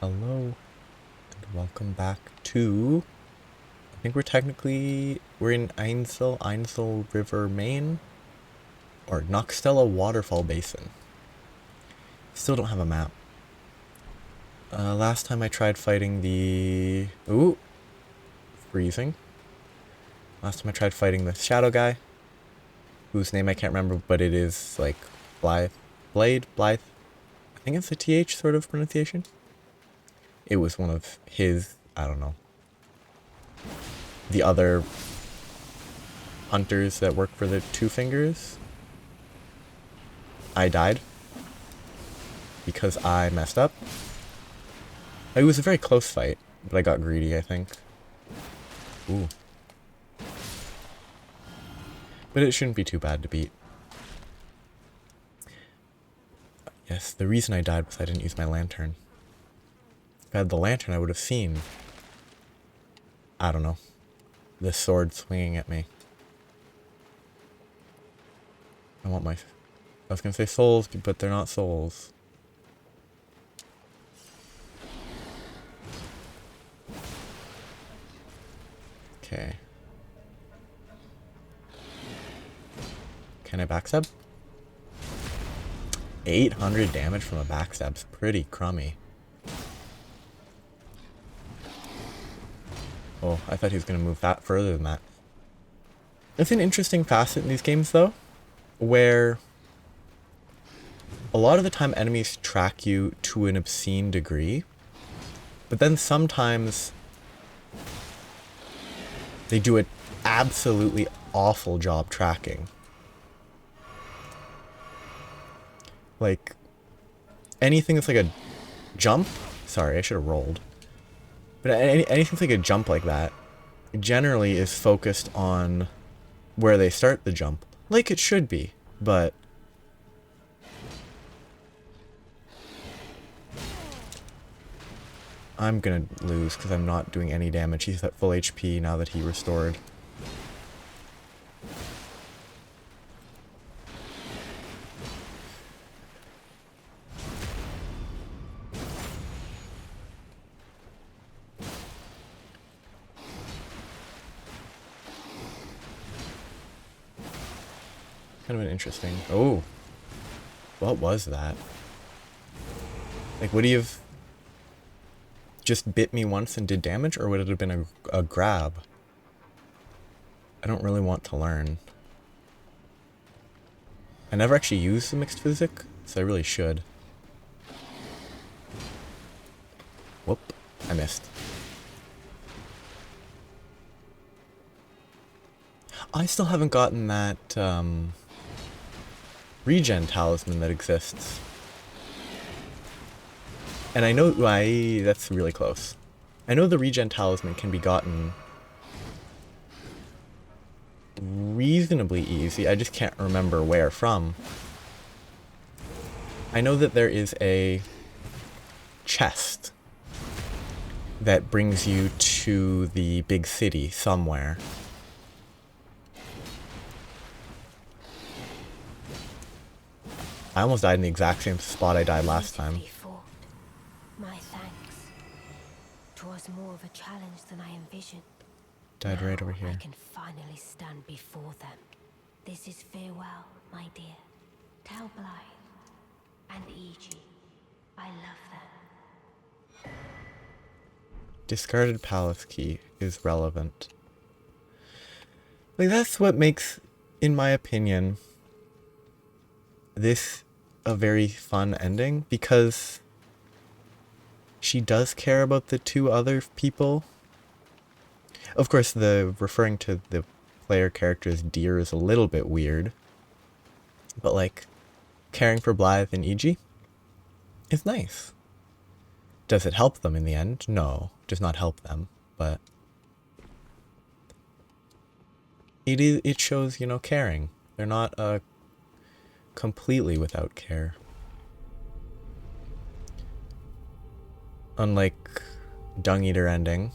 Hello, and welcome back to, I think we're in Einsel River, Maine, or Noxtella Waterfall Basin. Still don't have a map. Last time I tried fighting the, freezing. Last time I tried fighting the shadow guy, whose name I can't remember, but it is like Blythe, Blythe. I think it's a TH sort of pronunciation. It was one of his, I don't know, the other hunters that work for the Two Fingers. I died because I messed up. It was a very close fight, but I got greedy, I think. Ooh. But it shouldn't be too bad to beat. Yes, the reason I died was I didn't use my lantern. If I had the lantern, I would have seen, I don't know, the sword swinging at me. I was gonna say souls, but they're not souls. Okay. Can I backstab? 800 damage from a backstab's pretty crummy. Oh, I thought he was gonna move that further than that. It's an interesting facet in these games, though, where a lot of the time enemies track you to an obscene degree, but then sometimes they do an absolutely awful job tracking. Like, anything that's like a jump, sorry, I should have rolled, but anything that's like a jump like that generally is focused on where they start the jump, like it should be, but I'm gonna lose because I'm not doing any damage. He's at full HP now that he restored. Kind of an interesting. Oh, what was that? Like, would he have just bit me once and did damage, or would it have been a grab? I don't really want to learn. I never actually used the mixed physic, so I really should. Whoop, I missed. I still haven't gotten that regen talisman that exists. And I know that's really close. I know the regen talisman can be gotten reasonably easy. I just can't remember where from. I know that there is a chest that brings you to the big city somewhere. I almost died in the exact same spot I died last time. My thanks. 'Twas more of a challenge than I envisioned. Died right over here. I can finally stand before them. This is farewell, my dear. Tell Blythe and E.G. I love them. Discarded palace key is relevant. Like, that's what makes, in my opinion, this a very fun ending, because she does care about the two other people. Of course, the referring to the player character as dear is a little bit weird, but like, caring for Blythe and E.G. is nice. Does it help them in the end? No, it does not help them, but it shows, you know, caring. They're not completely without care. Unlike Dung Eater ending.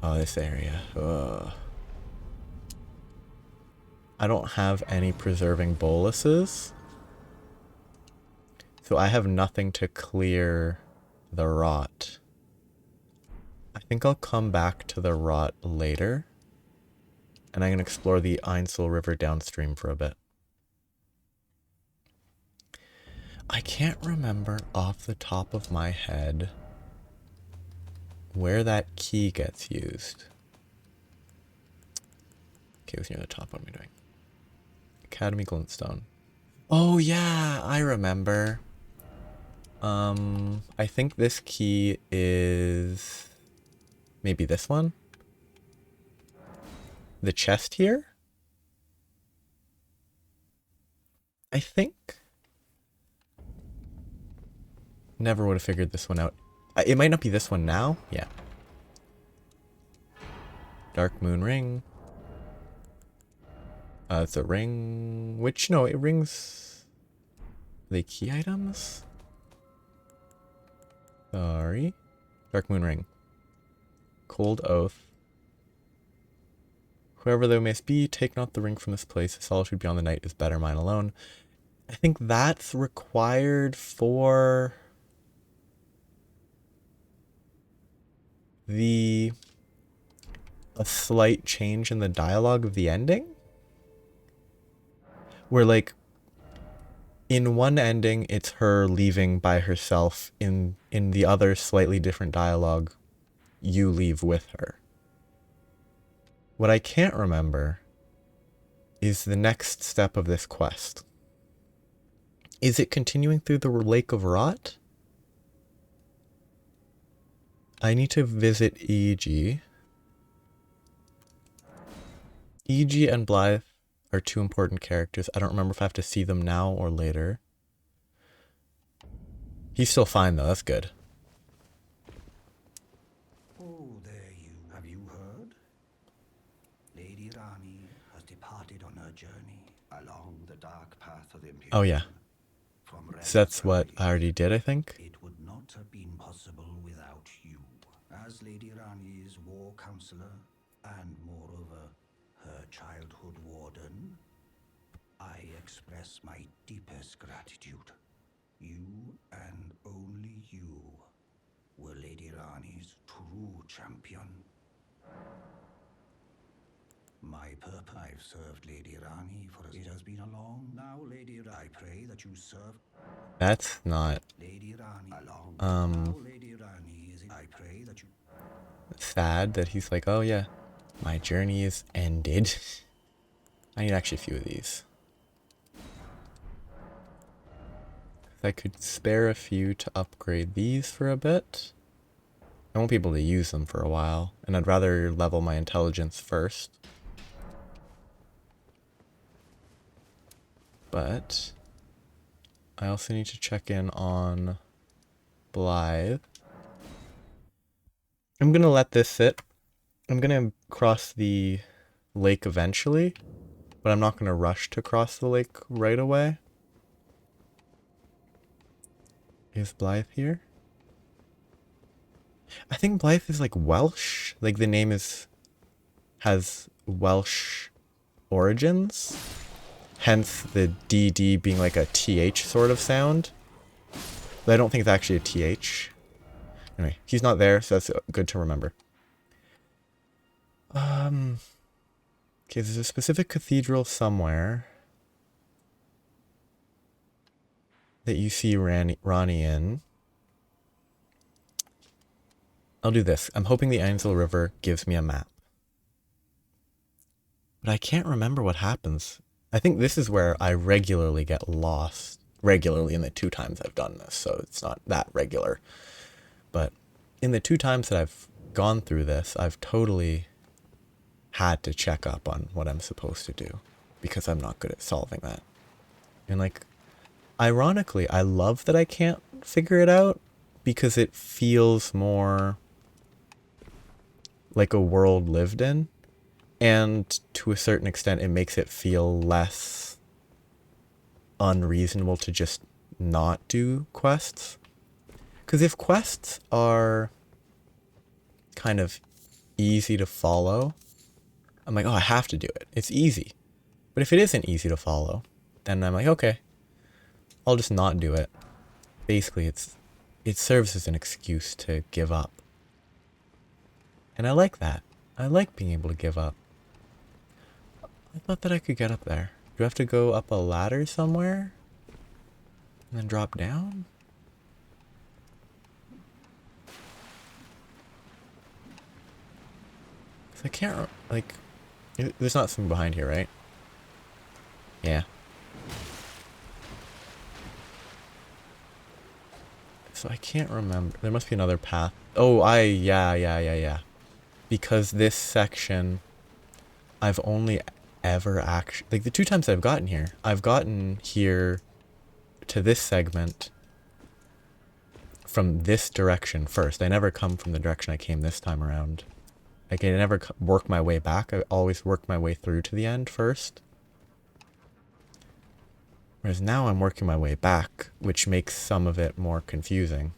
Oh, this area. Ugh. I don't have any preserving boluses, So I have nothing to clear the rot. I think I'll come back to the rot later. And I'm going to explore the Ainsel River downstream for a bit. I can't remember off the top of my head where that key gets used. Okay, it was near the top. What am I doing? Academy Glintstone. Oh yeah, I remember. I think this key is maybe this one. The chest here? I think. Never would have figured this one out. It might not be this one now. Yeah. Dark Moon Ring. It's a ring. Which, no, it rings. Are they key items? Sorry. Dark Moon Ring. Cold Oath. Whoever thou mayst be, take not the ring from this place. The solitude beyond the night is better mine alone. I think that's required for a slight change in the dialogue of the ending. Where, like, in one ending, it's her leaving by herself. In the other, slightly different dialogue, you leave with her. What I can't remember is the next step of this quest. Is it continuing through the Lake of Rot? I need to visit E.G. E.G. and Blythe are two important characters. I don't remember if I have to see them now or later. He's still fine though, that's good. Oh, there you. Have you heard? Lady Rani has departed on her journey along the dark path of Imperium. Oh yeah. From So that's what Valley. I already did, I think. It would not have been possible without you. As Lady Rani's war counselor, and moreover, her childhood warden, I express my deepest gratitude. You and only you were Lady Rani's true champion. My purpose, I've served Lady Rani for it has been a long now, Lady Rani. I pray that you serve That's not Lady Rani along. Now, Lady Rani is. I pray that you. sad that he's like, oh yeah, my journey is ended. I need actually a few of these. If I could spare a few to upgrade these for a bit. I won't be able to use them for a while, and I'd rather level my intelligence first. But I also need to check in on Blythe. I'm gonna let this sit. I'm gonna cross the lake eventually, but I'm not gonna rush to cross the lake right away. Is Blythe here? I think Blythe is like Welsh. Like the name has Welsh origins. Hence the DD being like a TH sort of sound. But I don't think it's actually a TH. Anyway, he's not there, so that's good to remember. Okay, there's a specific cathedral somewhere that you see Ronnie in. I'll do this. I'm hoping the Ainsel River gives me a map. But I can't remember what happens. I think this is where I regularly get lost. Regularly in the 2 times I've done this, so it's not that regular. But in the 2 times that I've gone through this, I've totally had to check up on what I'm supposed to do. Because I'm not good at solving that. And like, ironically, I love that I can't figure it out. Because it feels more like a world lived in. And to a certain extent, it makes it feel less unreasonable to just not do quests. Because if quests are kind of easy to follow, I'm like, oh, I have to do it. It's easy. But if it isn't easy to follow, then I'm like, okay, I'll just not do it. basically it serves as an excuse to give up. And I like that. I like being able to give up. I thought that I could get up there. Do I have to go up a ladder somewhere? And then drop down? Cause I can't, like, there's not something behind here, right? Yeah. So I can't remember. There must be another path. Oh, yeah. Because this section, I've only ever actually, like the 2 times I've gotten here, I've gotten here to this segment from this direction first. I never come from the direction I came this time around. Like I never work my way back. I always work my way through to the end first. Whereas now I'm working my way back, which makes some of it more confusing.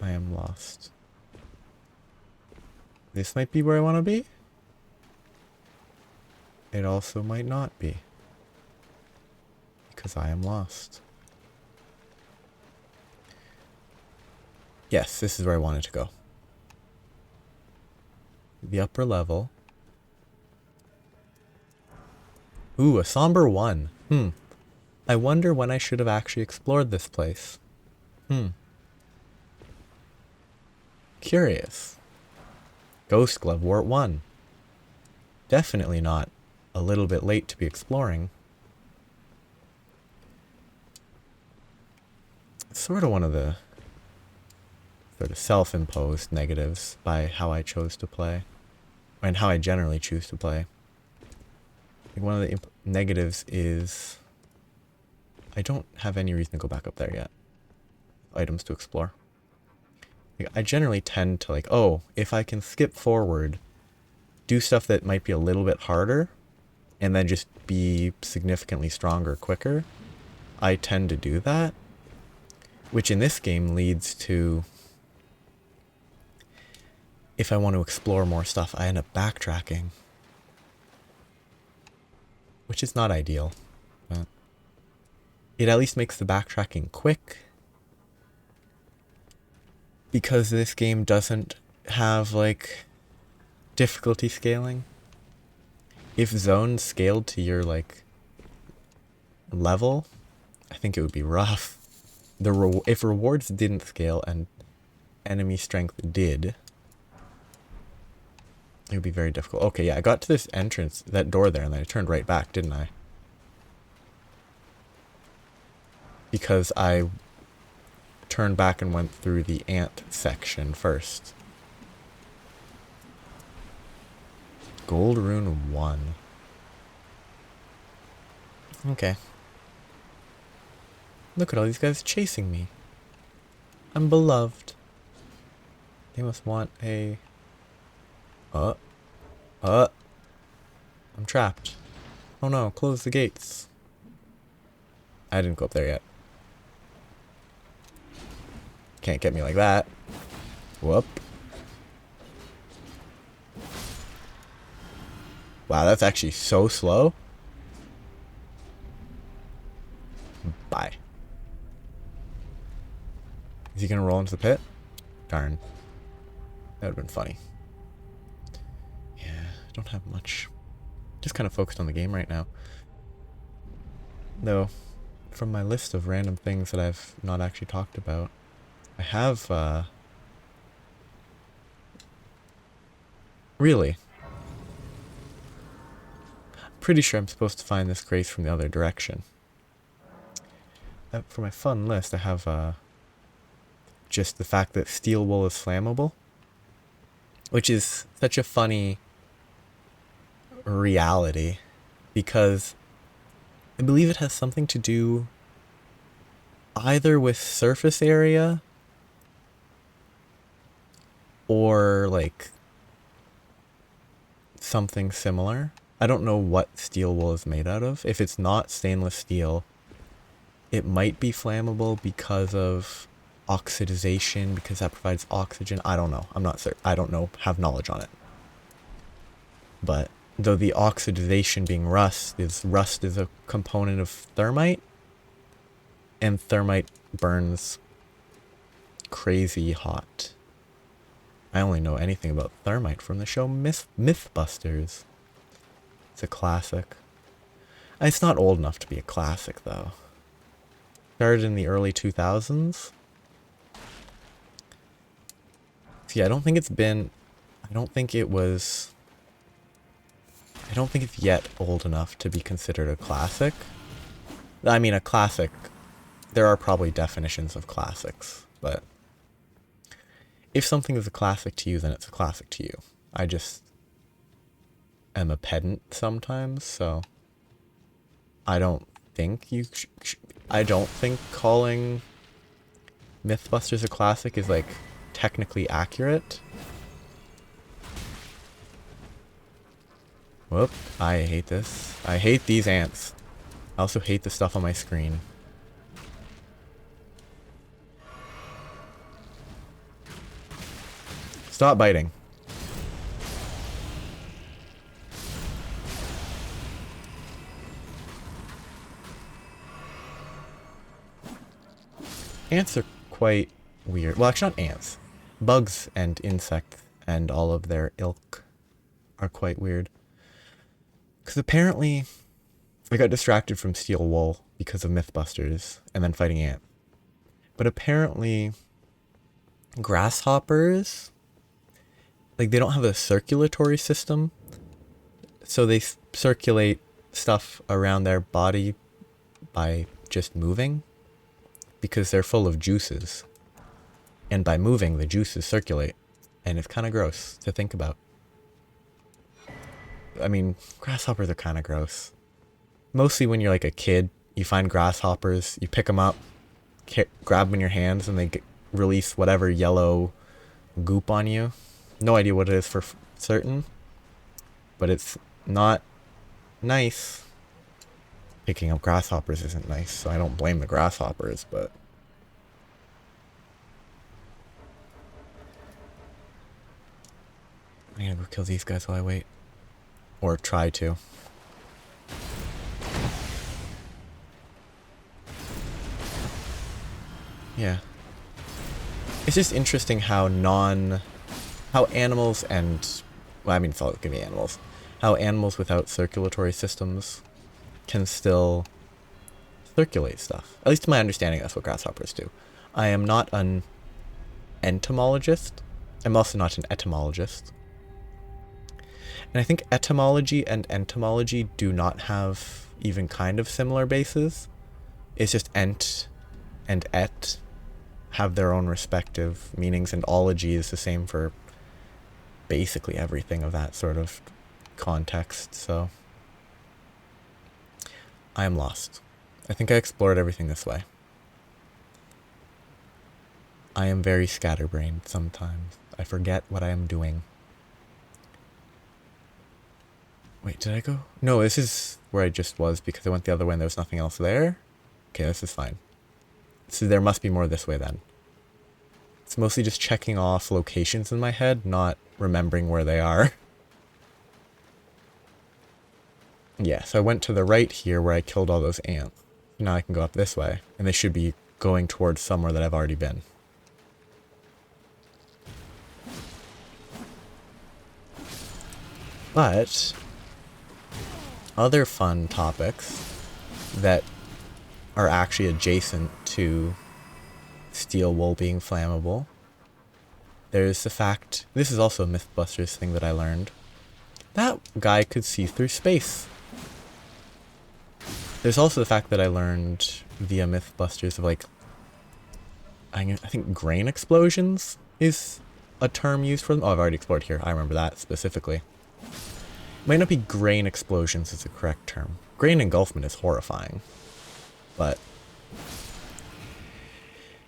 I am lost. This might be where I want to be. It also might not be. Because I am lost. Yes, this is where I wanted to go. The upper level. Ooh, a somber 1. I wonder when I should have actually explored this place. Curious. Ghost Glove Wart 1. Definitely not a little bit late to be exploring. It's sort of one of the sort of self-imposed negatives by how I chose to play. And how I generally choose to play. Like one of the negatives is I don't have any reason to go back up there yet. Items to explore. Like I generally tend to like, oh, if I can skip forward, do stuff that might be a little bit harder, and then just be significantly stronger quicker, I tend to do that. Which in this game leads to, if I want to explore more stuff, I end up backtracking. Which is not ideal. But it at least makes the backtracking quick. Because this game doesn't have, like, difficulty scaling. If zones scaled to your, like, level, I think it would be rough. If rewards didn't scale and enemy strength did, it would be very difficult. Okay, yeah, I got to this entrance, that door there, and then I turned right back, didn't I? Because I turned back and went through the ant section first. Gold Rune 1. Okay. Look at all these guys chasing me. I'm beloved. They must want a... I'm trapped. Oh no, close the gates. I didn't go up there yet. Can't get me like that. Whoop. Wow, that's actually so slow. Bye. Is he gonna roll into the pit? Darn. That would've been funny. Yeah, I don't have much. Just kind of focused on the game right now. Though, from my list of random things that I've not actually talked about, I have, really. Pretty sure I'm supposed to find this grace from the other direction. For my fun list, I have, just the fact that steel wool is flammable. Which is such a funny reality. Because I believe it has something to do either with surface area or like something similar. I don't know what steel wool is made out of. If it's not stainless steel, it might be flammable because of oxidization, because that provides oxygen. I don't know. I'm not certain. I don't know. Have knowledge on it. But though the oxidization being rust is a component of thermite, and thermite burns crazy hot. I only know anything about thermite from the show Mythbusters. It's a classic. It's not old enough to be a classic, though. Started in the early 2000s. So yeah, I don't think it's yet old enough to be considered a classic. I mean, a classic, there are probably definitions of classics, but if something is a classic to you, then it's a classic to you. I just am a pedant sometimes, so I don't think calling Mythbusters a classic is like technically accurate. Whoop, I hate this. I hate these ants. I also hate the stuff on my screen. Stop biting. Ants are quite weird. Well, actually not ants. Bugs and insects and all of their ilk are quite weird. Because apparently I got distracted from steel wool because of Mythbusters and then fighting ants. But apparently grasshoppers, like, they don't have a circulatory system, so they circulate stuff around their body by just moving, because they're full of juices, and by moving the juices circulate, and it's kind of gross to think about. I mean, grasshoppers are kind of gross. Mostly when you're like a kid, you find grasshoppers, you pick them up, grab them in your hands, and they release whatever yellow goop on you. No idea what it is for certain, but it's not nice. Picking up grasshoppers isn't nice, so I don't blame the grasshoppers, but I'm gonna go kill these guys while I wait. Or try to. Yeah. It's just interesting how animals and, well, I mean, it's all gonna be animals. How animals without circulatory systems can still circulate stuff. At least to my understanding, that's what grasshoppers do. I am not an entomologist. I'm also not an etymologist. And I think etymology and entomology do not have even kind of similar bases. It's just ent and et have their own respective meanings, and ology is the same for basically everything of that sort of context, so I am lost. I think I explored everything this way. I am very scatterbrained sometimes. I forget what I am doing. Wait, did I go? No, this is where I just was because I went the other way and there was nothing else there. Okay, this is fine. So there must be more this way then. It's mostly just checking off locations in my head, not remembering where they are. Yeah, so I went to the right here where I killed all those ants. Now I can go up this way, and they should be going towards somewhere that I've already been. But other fun topics that are actually adjacent to steel wool being flammable. There's the fact, this is also a Mythbusters thing that I learned, that guy could see through space. There's also the fact that I learned via Mythbusters of, like, I think grain explosions is a term used for them. Oh, I've already explored here. I remember that specifically. Might not be grain explosions is the correct term. Grain engulfment is horrifying. But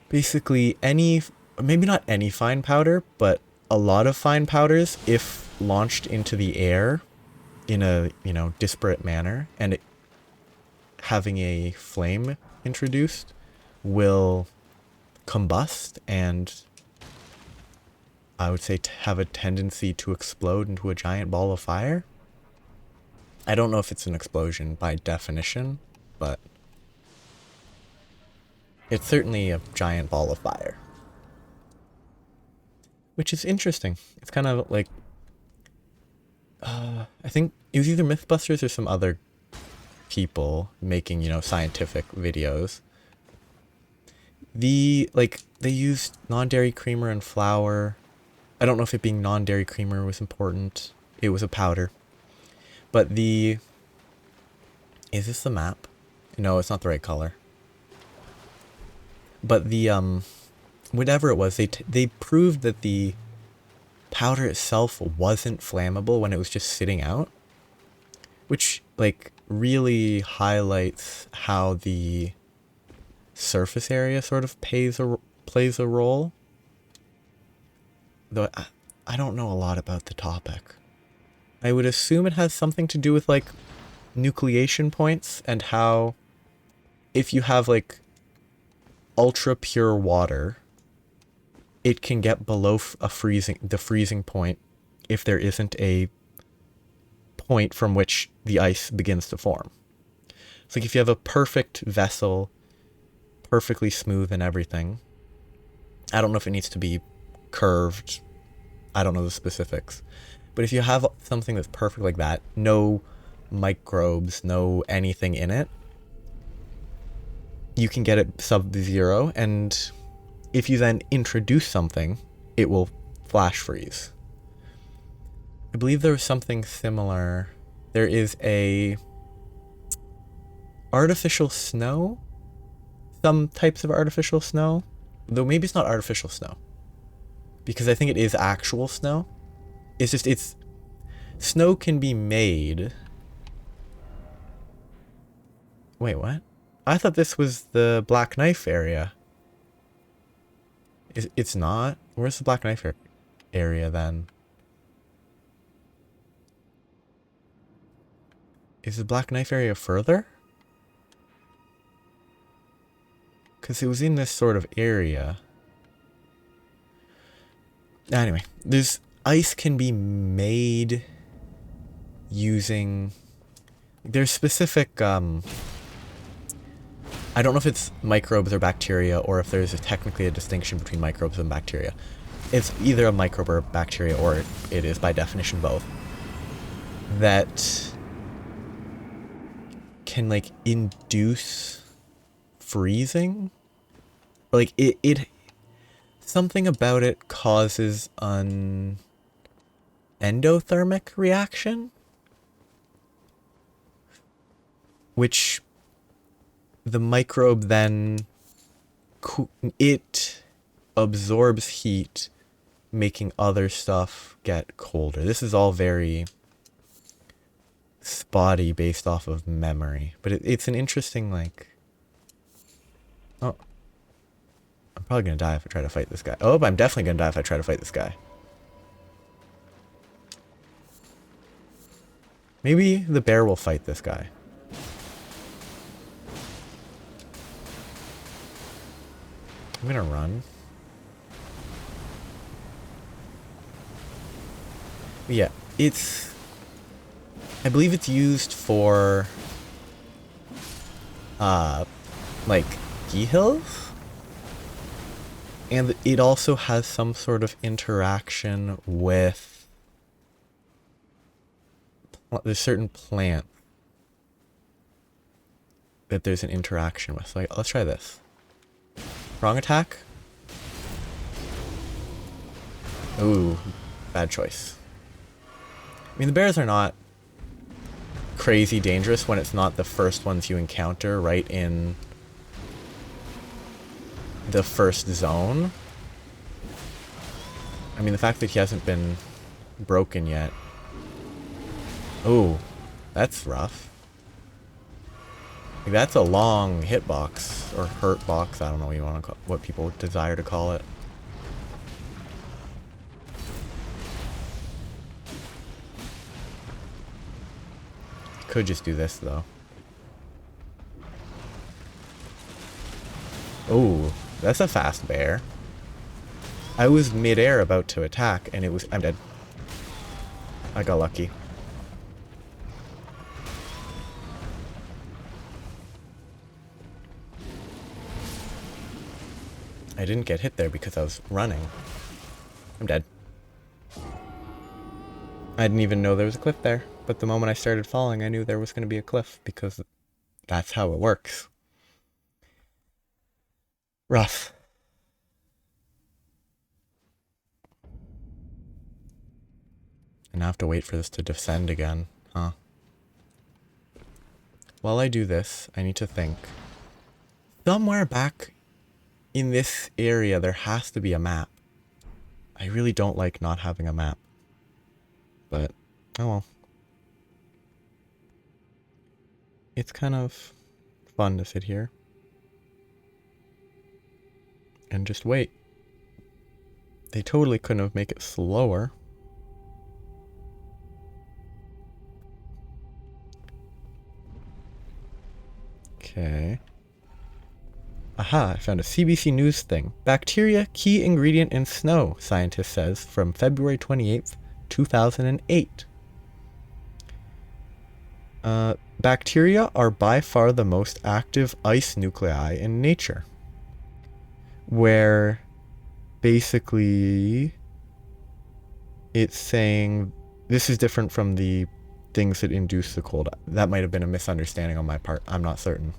basically maybe not any fine powder, but a lot of fine powders, if launched into the air in a, disparate manner, and it having a flame introduced, will combust and I would say have a tendency to explode into a giant ball of fire. I don't know if it's an explosion by definition, but it's certainly a giant ball of fire. Which is interesting. It's kind of like, I think it was either Mythbusters or some other people making, you know, scientific videos. They used non-dairy creamer and flour. I don't know if it being non-dairy creamer was important. It was a powder. But is this the map? No, it's not the right color. But whatever it was, they proved that the powder itself wasn't flammable when it was just sitting out, which like really highlights how the surface area sort of plays a role. Though I don't know a lot about the topic. I would assume it has something to do with like nucleation points and how if you have like ultra pure water, it can get below the freezing point if there isn't a point from which the ice begins to form. It's like if you have a perfect vessel, perfectly smooth and everything. I don't know if it needs to be curved. I don't know the specifics. But if you have something that's perfect like that, no microbes, no anything in it, you can get it sub-zero, and if you then introduce something, it will flash freeze. I believe there was something similar. There is a artificial snow? Some types of artificial snow? Though maybe it's not artificial snow. Because I think it is actual snow. Snow can be made. Wait, what? I thought this was the Black Knife area. It's not? Where's the Black Knife area then? Is the Black Knife area further? Because it was in this sort of area. Anyway, ice can be made using... There's specific... I don't know if it's microbes or bacteria, or if there's technically a distinction between microbes and bacteria. It's either a microbe or bacteria, or it is by definition both. That can like induce freezing. Like it something about it causes an endothermic reaction, which the microbe then it absorbs heat, making other stuff get colder. This is all very spotty based off of memory, but it's an interesting like... Oh, I'm probably gonna die if I try to fight this guy. Oh, I'm definitely gonna die if I try to fight this guy. Maybe the bear will fight this guy. I'm gonna run. But yeah, I believe it's used for like gihils, and it also has some sort of interaction with there's certain plant that there's an interaction with. So let's try this. Wrong attack. Ooh, bad choice. I mean, the bears are not crazy dangerous when it's not the first ones you encounter right in the first zone. I mean, the fact that he hasn't been broken yet. Ooh, that's rough. Like, that's a long hitbox, or hurt box, I don't know what you want to call, what people desire to call it. Could just do this though. Oh, that's a fast bear. I was mid-air about to attack and I'm dead. I got lucky. I didn't get hit there because I was running. I'm dead. I didn't even know there was a cliff there, but the moment I started falling, I knew there was going to be a cliff because that's how it works. Rough. And I have to wait for this to descend again, huh? While I do this, I need to think. Somewhere back in this area, there has to be a map. I really don't like not having a map. But, oh well. It's kind of fun to sit here and just wait. They totally couldn't have made it slower. Okay. Aha, I found a CBC News thing. Bacteria, key ingredient in snow, scientist says, from February 28th, 2008. Bacteria are by far the most active ice nuclei in nature. Where basically it's saying this is different from the things that induce the cold. That might have been a misunderstanding on my part. I'm not certain.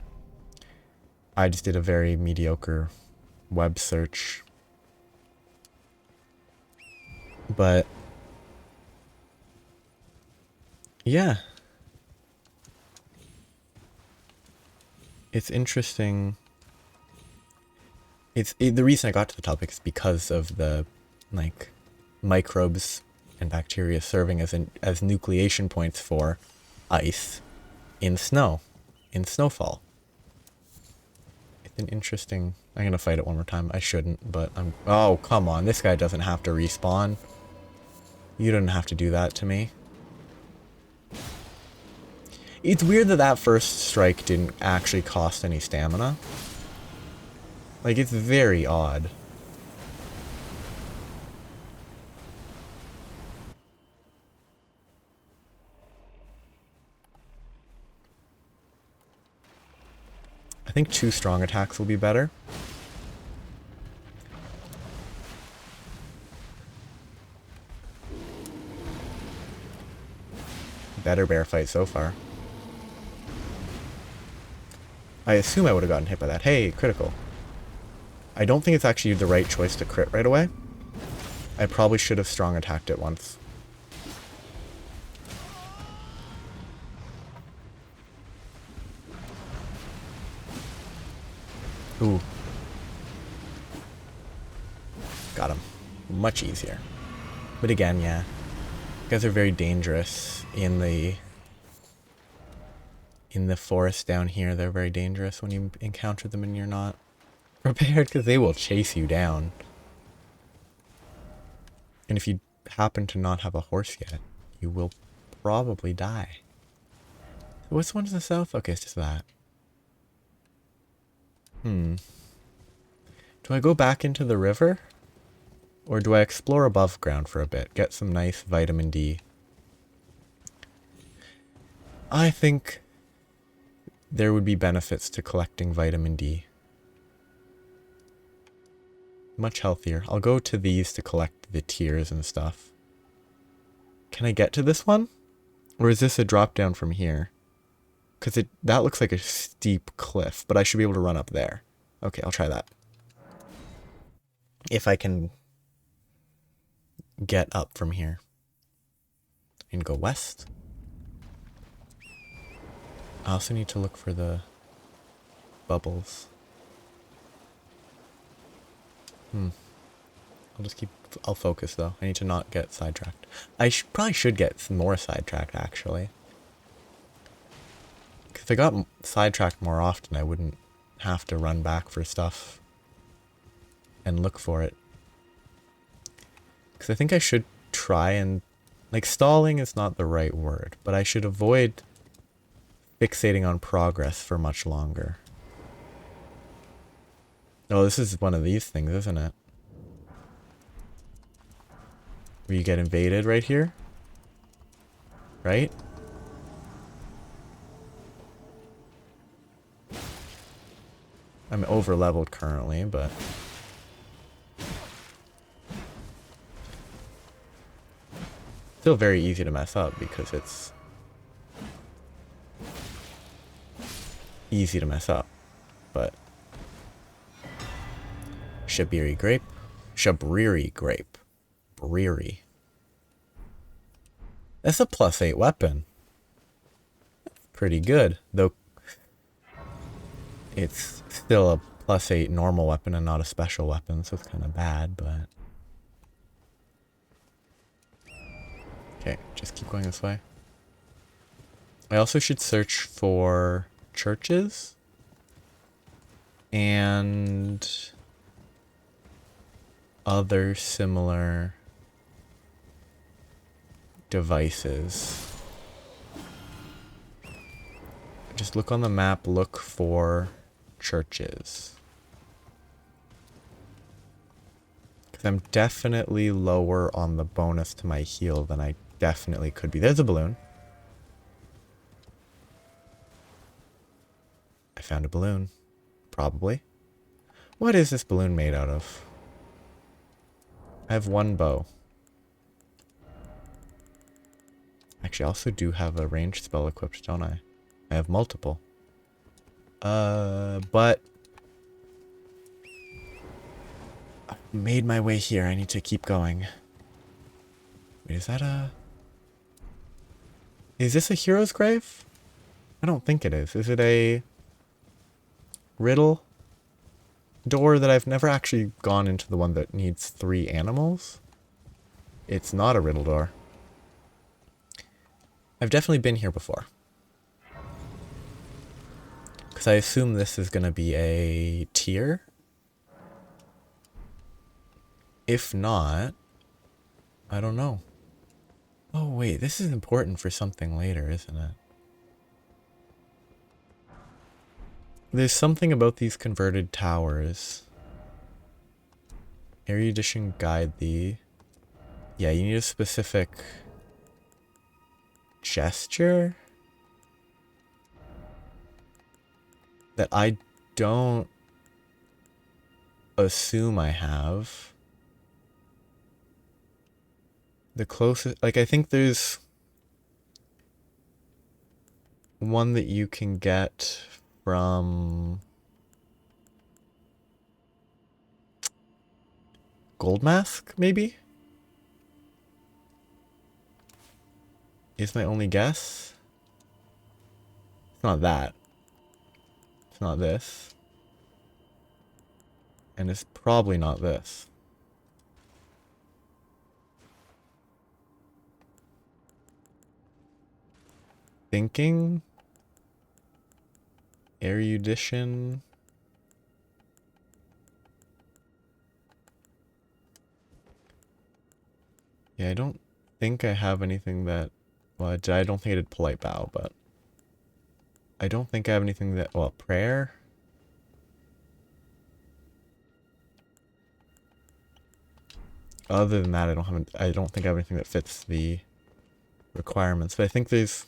I just did a very mediocre web search. But yeah. It's interesting. The reason I got to the topic is because of the like microbes and bacteria serving as nucleation points for ice in snow, in snowfall. It's an interesting. I'm gonna fight it one more time. I shouldn't, but I'm. Oh, come on! This guy doesn't have to respawn. You didn't have to do that to me. It's weird that that first strike didn't actually cost any stamina. Like, it's very odd. I think 2 strong attacks will be better. Better bear fight so far. I assume I would have gotten hit by that. Hey, critical. I don't think it's actually the right choice to crit right away. I probably should have strong attacked it once. Ooh. Got him. Much easier. But again, yeah. You guys are very dangerous in the forest down here. They're very dangerous when you encounter them and you're not prepared, because they will chase you down. And if you happen to not have a horse yet, you will probably die. What's the one to the south? Okay, it's just that. Do I go back into the river? Or do I explore above ground for a bit? Get some nice vitamin D. I think there would be benefits to collecting vitamin D. Much healthier. I'll go to these to collect the tears and stuff. Can I get to this one? Or is this a drop down from here? Because that looks like a steep cliff, but I should be able to run up there. Okay, I'll try that. If I can get up from here. And go west. I also need to look for the bubbles. I'll focus though. I need to not get sidetracked. I probably should get more sidetracked actually. Because if I got sidetracked more often, I wouldn't have to run back for stuff and look for it. Because I think I should try and, like, stalling is not the right word, but I should avoid fixating on progress for much longer. Oh, this is one of these things, isn't it? Where you get invaded right here? Right? I'm over leveled currently, but still very easy to mess up because it's easy to mess up. But Shabriri grape. Shabriri grape. Briri. That's a +8 weapon. Pretty good. Though it's still a +8 normal weapon and not a special weapon, so it's kind of bad, but... Okay, just keep going this way. I also should search for churches and other similar devices. Just look on the map, look for churches. Because I'm definitely lower on the bonus to my heal than I definitely could be. There's a balloon. I found a balloon. Probably. What is this balloon made out of? I have one bow. Actually, I also do have a ranged spell equipped, don't I? I have multiple. But... I made my way here. I need to keep going. Wait, is that a... Is this a hero's grave? I don't think it is. Is it a... riddle door that I've never actually gone into, the one that needs 3 animals? It's not a riddle door. I've definitely been here before. Because I assume this is going to be a tier. If not, I don't know. Oh wait, this is important for something later, isn't it? There's something about these converted towers. Erudition guide thee. Yeah, you need a specific gesture that I don't assume I have. The closest, like, I think there's one that you can get from Gold Mask, maybe? Is my only guess. It's not that. It's not this. And it's probably not this. Thinking? Erudition? Yeah, I don't think I have anything that... Well, I don't think I did polite bow, but... I don't think I have anything that... Well, prayer? Other than that, I don't think I have anything that fits the requirements. But I think there's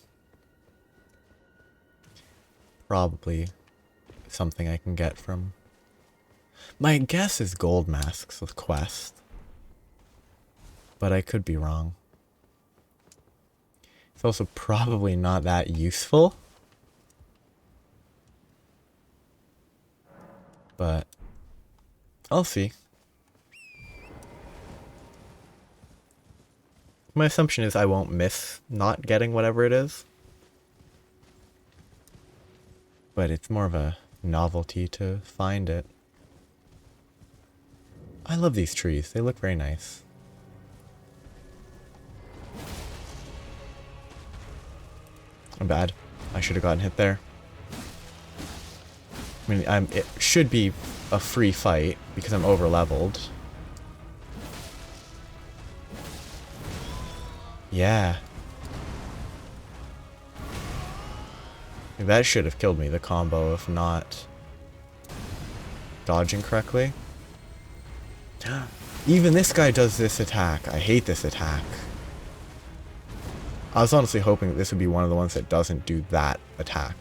probably something I can get from... My guess is gold masks with quest. But I could be wrong. It's also probably not that useful. But I'll see. My assumption is I won't miss not getting whatever it is. But it's more of a novelty to find it. I love these trees. They look very nice. I'm bad. I should have gotten hit there. I mean, it should be a free fight because I'm over leveled. Yeah. That should have killed me, the combo, if not dodging correctly. Even this guy does this attack. I hate this attack. I was honestly hoping that this would be one of the ones that doesn't do that attack.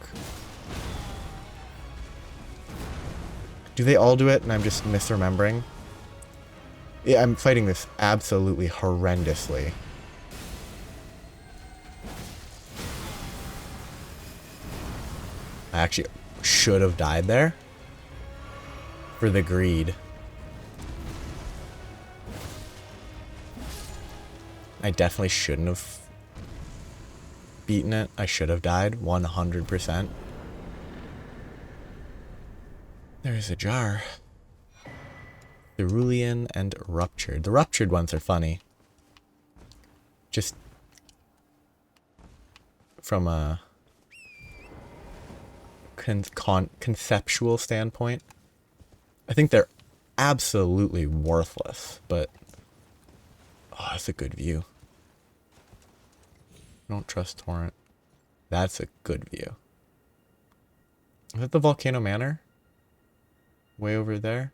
Do they all do it and I'm just misremembering? Yeah, I'm fighting this absolutely horrendously. I actually should have died there. For the greed. I definitely shouldn't have beaten it. I should have died 100%. There's a jar. Cerulean and Ruptured. The Ruptured ones are funny. Just from a conceptual standpoint. I think they're absolutely worthless, but oh, that's a good view. Don't trust Torrent. That's a good view. Is that the Volcano Manor? Way over there?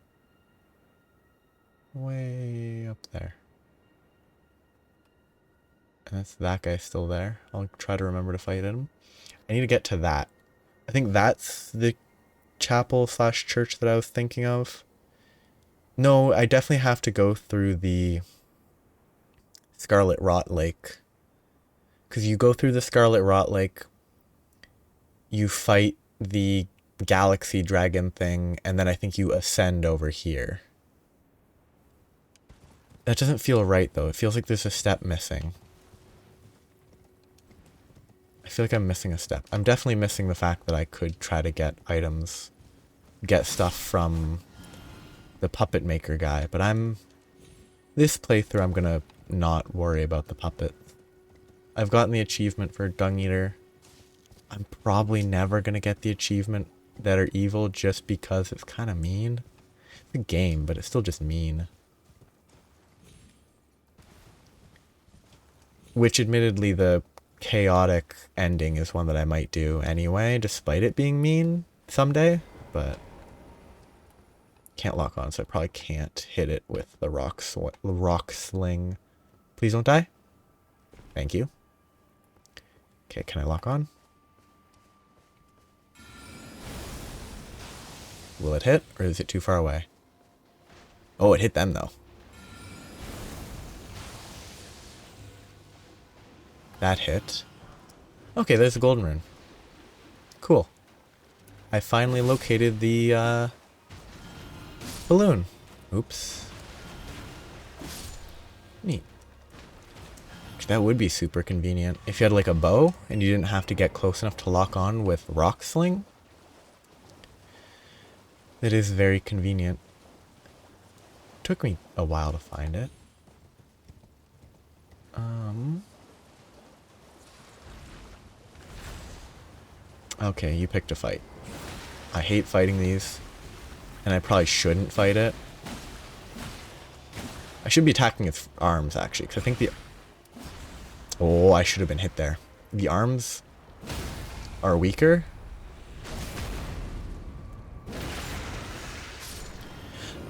Way up there. And that's that guy still there. I'll try to remember to fight him. I need to get to that. I think that's the chapel / church that I was thinking of. No, I definitely have to go through the Scarlet Rot Lake. Because you go through the Scarlet Rot Lake, you fight the Galaxy Dragon thing, and then I think you ascend over here. That doesn't feel right, though. It feels like there's a step missing. I feel like I'm missing a step. I'm definitely missing the fact that I could try to get items, get stuff from the puppet maker guy, but this playthrough I'm gonna not worry about the puppet. I've gotten the achievement for Dung Eater. I'm probably never gonna get the achievement that are evil just because it's kind of mean. It's a game, but it's still just mean. Which admittedly the chaotic ending is one that I might do anyway, despite it being mean someday, but can't lock on, so I probably can't hit it with the rock sling. Please don't die. Thank you. Okay, can I lock on? Will it hit, or is it too far away? Oh, it hit them though. That hit. Okay, there's a golden rune. Cool. I finally located the balloon. Oops. Neat. That would be super convenient. If you had like a bow and you didn't have to get close enough to lock on with rock sling. It is very convenient. Took me a while to find it. Okay, you picked a fight. I hate fighting these. And I probably shouldn't fight it. I should be attacking its arms, actually, because I think the... Oh, I should have been hit there. The arms are weaker.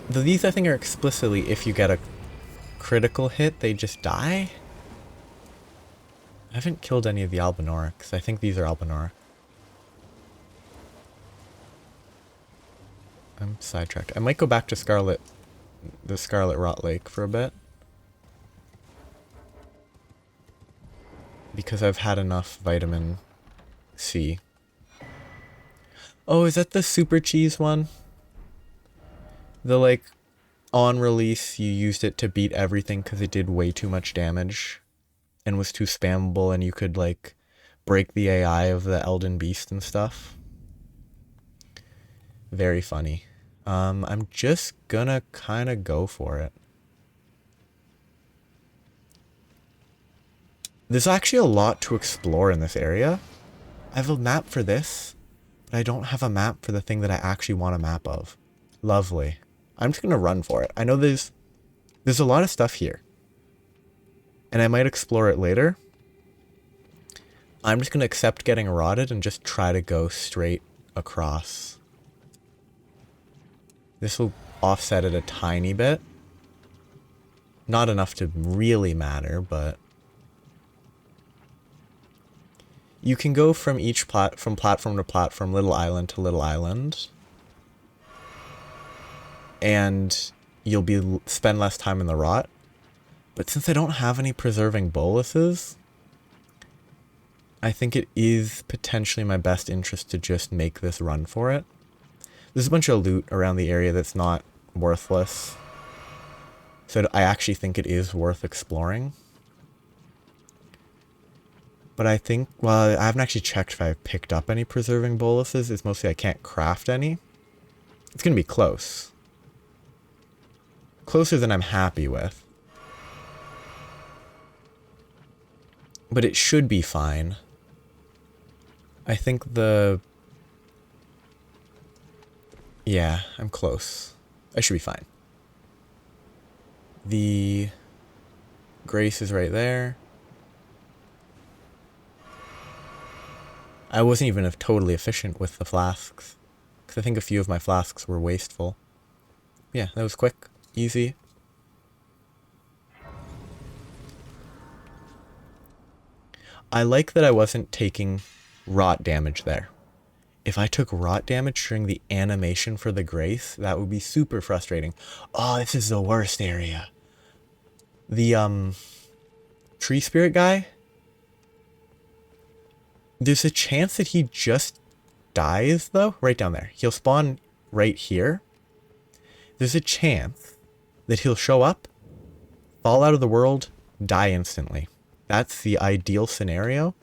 These, I think, are explicitly, if you get a critical hit, they just die? I haven't killed any of the Albinorics. I think these are Albinoric. I'm sidetracked. I might go back to the Scarlet Rot Lake for a bit. Because I've had enough vitamin C. Oh, is that the super cheese one? The, like, on release, you used it to beat everything because it did way too much damage. And was too spammable, and you could, like, break the AI of the Elden Beast and stuff. Very funny. I'm just gonna kind of go for it. There's actually a lot to explore in this area. I have a map for this, but I don't have a map for the thing that I actually want a map of. Lovely. I'm just gonna run for it. I know there's a lot of stuff here. And I might explore it later. I'm just gonna accept getting rotted and just try to go straight across. This will offset it a tiny bit. Not enough to really matter, but you can go from from platform to platform, little island to little island, and you'll spend less time in the rot. But since I don't have any preserving boluses, I think it is potentially my best interest to just make this run for it. There's a bunch of loot around the area that's not worthless. So I actually think it is worth exploring. But I think, well, I haven't actually checked if I've picked up any preserving boluses. It's mostly I can't craft any. It's going to be close. Closer than I'm happy with. But it should be fine. I think yeah, I'm close. I should be fine. The Grace is right there. I wasn't even totally efficient with the flasks, because I think a few of my flasks were wasteful. Yeah, that was quick, easy. I like that I wasn't taking rot damage there. If I took rot damage during the animation for the Grace, that would be super frustrating. Oh, this is the worst area. The, tree spirit guy? There's a chance that he just dies, though, right down there. He'll spawn right here. There's a chance that he'll show up, fall out of the world, die instantly. That's the ideal scenario,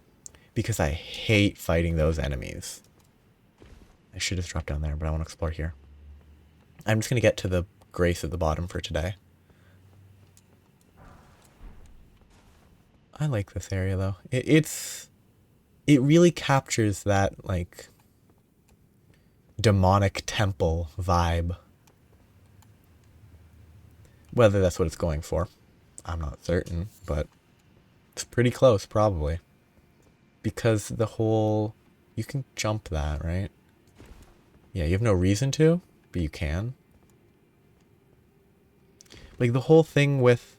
because I hate fighting those enemies. I should have dropped down there, but I want to explore here. I'm just going to get to the Grace at the bottom for today. I like this area, though. It really captures that, like, demonic temple vibe. Whether that's what it's going for, I'm not certain, but it's pretty close, probably. Because the whole... You can jump that, right? Yeah, you have no reason to, but you can. Like, the whole thing with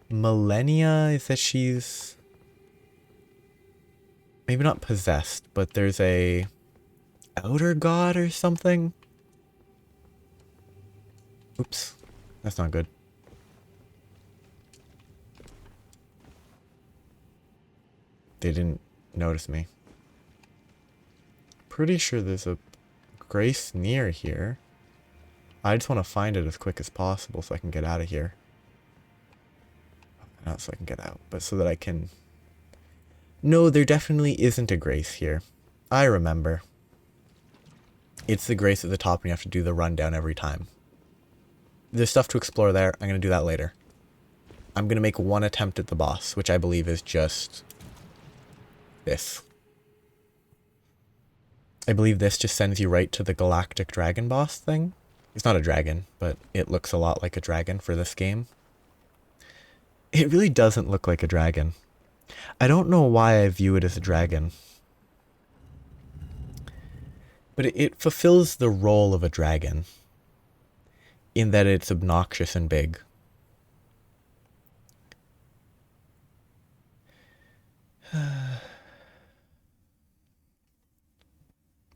Millennia is that she's... maybe not possessed, but there's a outer god or something. Oops, that's not good. They didn't notice me. Pretty sure there's a Grace near here. I just want to find it as quick as possible so I can get out of here. Not so I can get out, but so that I can... No, there definitely isn't a Grace here. I remember. It's the Grace at the top and you have to do the rundown every time. There's stuff to explore there. I'm going to do that later. I'm going to make one attempt at the boss, which I believe is just this. I believe this just sends you right to the Galactic Dragon boss thing. It's not a dragon, but it looks a lot like a dragon for this game. It really doesn't look like a dragon. I don't know why I view it as a dragon. But it fulfills the role of a dragon. In that it's obnoxious and big.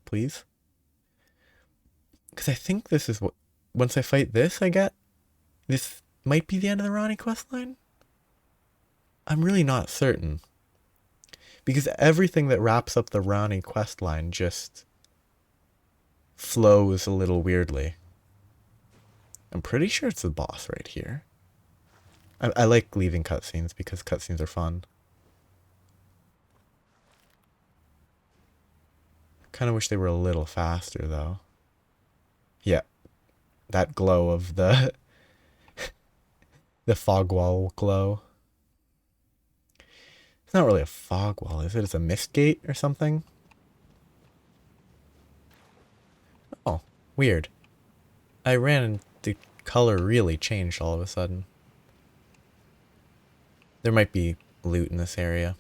Please? Because I think this is what... Once I fight this, I get... This might be the end of the Ronnie questline? I'm really not certain. Because everything that wraps up the Ronnie questline just... flows a little weirdly. I'm pretty sure it's the boss right here. I like leaving cutscenes because cutscenes are fun. Kind of wish they were a little faster, though. Yeah. That glow of the... the fog wall glow. It's not really a fog wall, is it? It's a mist gate or something? Oh, weird. I ran and the color really changed all of a sudden. There might be loot in this area.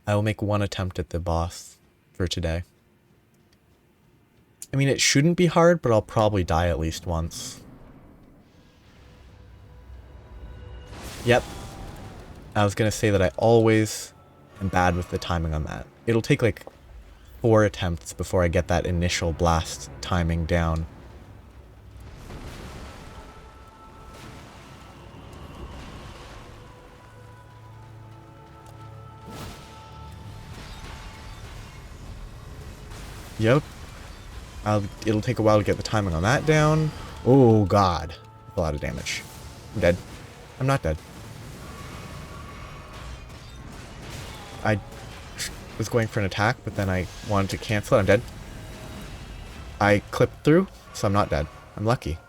I will make one attempt at the boss for today. I mean, it shouldn't be hard, but I'll probably die at least once. Yep. I was gonna say that I always am bad with the timing on that. It'll take like 4 attempts before I get that initial blast timing down. Yep. It'll take a while to get the timing on that down. Oh god. That's a lot of damage. I'm dead. I'm not dead. I was going for an attack, but then I wanted to cancel it. I'm dead. I clipped through, so I'm not dead. I'm lucky.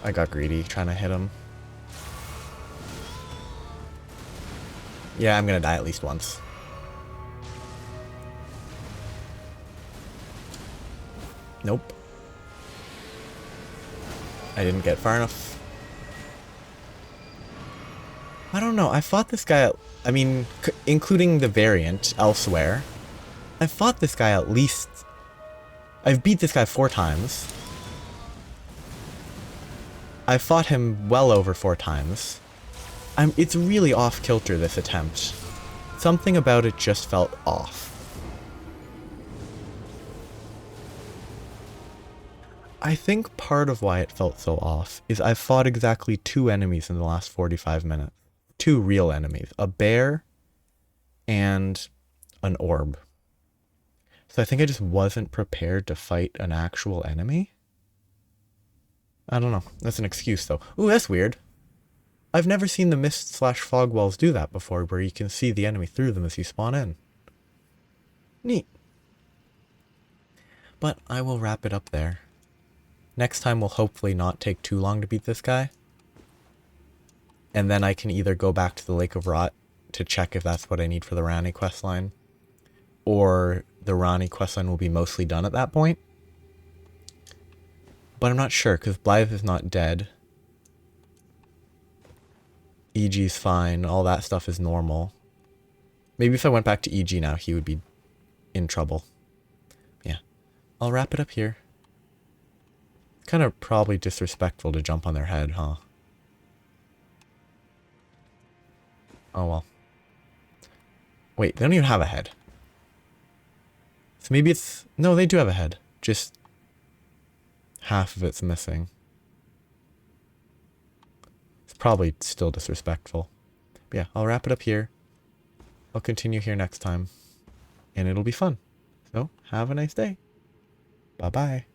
I got greedy trying to hit him. Yeah, I'm gonna die at least once. Nope. I didn't get far enough. I don't know. I fought this guy, I mean, including the variant elsewhere. I fought this guy at least... I've beat this guy 4 times. I fought him well over 4 times. It's really off-kilter, this attempt. Something about it just felt off. I think part of why it felt so off is I've fought exactly 2 enemies in the last 45 minutes. 2 real enemies. A bear and an orb. So I think I just wasn't prepared to fight an actual enemy. I don't know. That's an excuse though. Ooh, that's weird. I've never seen the mist/fog walls do that before, where you can see the enemy through them as you spawn in. Neat. But I will wrap it up there. Next time will hopefully not take too long to beat this guy. And then I can either go back to the Lake of Rot to check if that's what I need for the Rani questline, or the Rani questline will be mostly done at that point. But I'm not sure, because Blythe is not dead. EG's fine, all that stuff is normal. Maybe if I went back to EG now, he would be in trouble. Yeah. I'll wrap it up here. Kind of probably disrespectful to jump on their head, huh? Oh well. Wait, they don't even have a head. So maybe it's... No, they do have a head. Just half of it's missing. It's probably still disrespectful. But yeah, I'll wrap it up here. I'll continue here next time. And it'll be fun. So, have a nice day. Bye-bye.